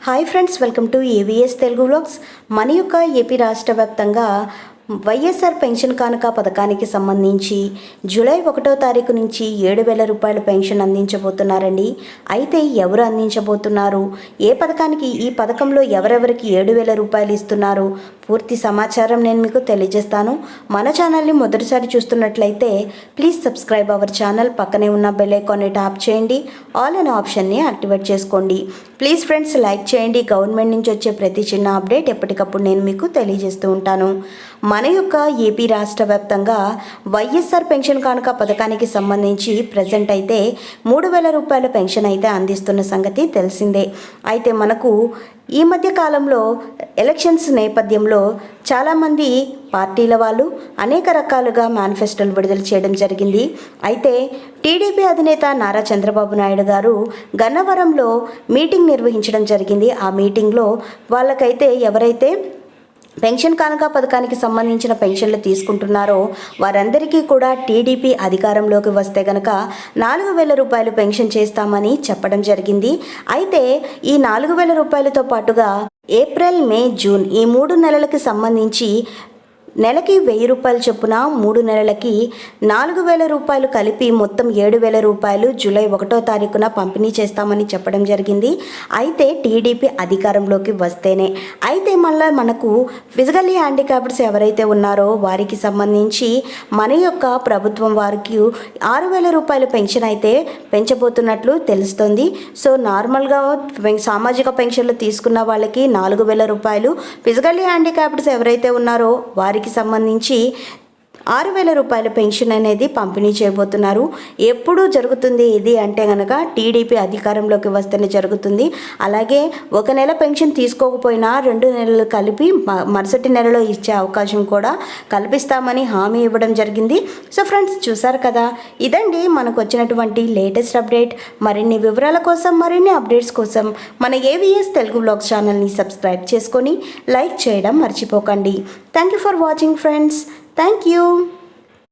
Hi friends, welcome to AVS Telugu vlogs. మన యొక్క AP రాష్ట్ర వ్యాప్తంగా వైఎస్ఆర్ పెన్షన్ కానుక పథకానికి సంబంధించి జూలై 1వ తారీఖు నుంచి 7,000 రూపాయల పెన్షన్ అందించబోతున్నారండి. అయితే ఎవరు అందించబోతున్నారు, ఏ పథకానికి, ఈ పథకంలో ఎవరెవరికి 7,000 రూపాయలు ఇస్తున్నారు, పూర్తి సమాచారం నేను మీకు తెలియజేస్తాను. మన ఛానల్ని మొదటిసారి చూస్తున్నట్లయితే ప్లీజ్ సబ్స్క్రైబ్ అవర్ ఛానల్. పక్కనే ఉన్న బెల్ ఐకాన్ని ట్యాప్ చేయండి, ఆల్ అనే ఆప్షన్ని యాక్టివేట్ చేసుకోండి. ప్లీజ్ ఫ్రెండ్స్ లైక్ చేయండి. గవర్నమెంట్ నుంచి వచ్చే ప్రతి చిన్న అప్డేట్ ఎప్పటికప్పుడు నేను మీకు తెలియజేస్తూ ఉంటాను. మన యొక్క ఏపీ రాష్ట్ర వ్యాప్తంగా వైఎస్ఆర్ పెన్షన్ కానుక పథకానికి సంబంధించి ప్రజెంట్ అయితే 3,000 రూపాయల పెన్షన్ అయితే అందిస్తున్న సంగతి తెలిసిందే. అయితే మనకు ఈ మధ్య కాలంలో ఎలక్షన్స్ నేపథ్యంలో చాలామంది పార్టీల వాళ్ళు అనేక రకాలుగా మేనిఫెస్టోలు విడుదల చేయడం జరిగింది. అయితే టీడీపీ అధినేత నారా చంద్రబాబు నాయుడు గారు గన్నవరంలో మీటింగ్ నిర్వహించడం జరిగింది. ఆ మీటింగ్లో వాళ్ళకైతే ఎవరైతే పెన్షన్ కానుక పథకానికి సంబంధించిన పెన్షన్లు తీసుకుంటున్నారో వారందరికీ కూడా టీడీపీ అధికారంలోకి వస్తే గనక 4,000 రూపాయలు పెన్షన్ చేస్తామని చెప్పడం జరిగింది. అయితే ఈ 4,000 రూపాయలతో పాటుగా ఏప్రిల్, మే, జూన్ ఈ 3 నెలలకు సంబంధించి నెలకి 1,000 రూపాయలు చొప్పున 3 నెలలకి 4,000 రూపాయలు కలిపి మొత్తం 7,000 రూపాయలు జూలై 1వ తారీఖున పంపిణీ చేస్తామని చెప్పడం జరిగింది. అయితే టీడీపీ అధికారంలోకి వస్తేనే. అయితే మళ్ళీ మనకు ఫిజికల్లీ హ్యాండిక్యాప్డ్స్ ఎవరైతే ఉన్నారో వారికి సంబంధించి మన యొక్క ప్రభుత్వం వారికి 6,000 రూపాయల పెన్షన్ అయితే పెంచబోతున్నట్లు తెలుస్తుంది. సో నార్మల్గా సామాజిక పెన్షన్లు తీసుకున్న వాళ్ళకి 4,000 రూపాయలు, ఫిజికల్లీ హ్యాండిక్యాప్డ్స్ ఎవరైతే ఉన్నారో వారికి సంబంధించి 6,000 రూపాయల పెన్షన్ అనేది పంపిణీ చేయబోతున్నారు. ఎప్పుడు జరుగుతుంది ఇది అంటే కనుక టీడీపీ అధికారంలోకి వస్తేనే జరుగుతుంది. అలాగే ఒక నెల పెన్షన్ తీసుకోకపోయినా 2 నెలలు కలిపి మరుసటి నెలలో ఇచ్చే అవకాశం కూడా కల్పిస్తామని హామీ ఇవ్వడం జరిగింది. సో ఫ్రెండ్స్ చూసారు కదా, ఇదండి మనకు వచ్చినటువంటి లేటెస్ట్ అప్డేట్. మరిన్ని వివరాల కోసం, మరిన్ని అప్డేట్స్ కోసం మన ఏవిఎస్ తెలుగు వ్లాగ్స్ ఛానల్ని సబ్స్క్రైబ్ చేసుకొని లైక్ చేయడం మర్చిపోకండి. Thank you for watching friends. Thank you.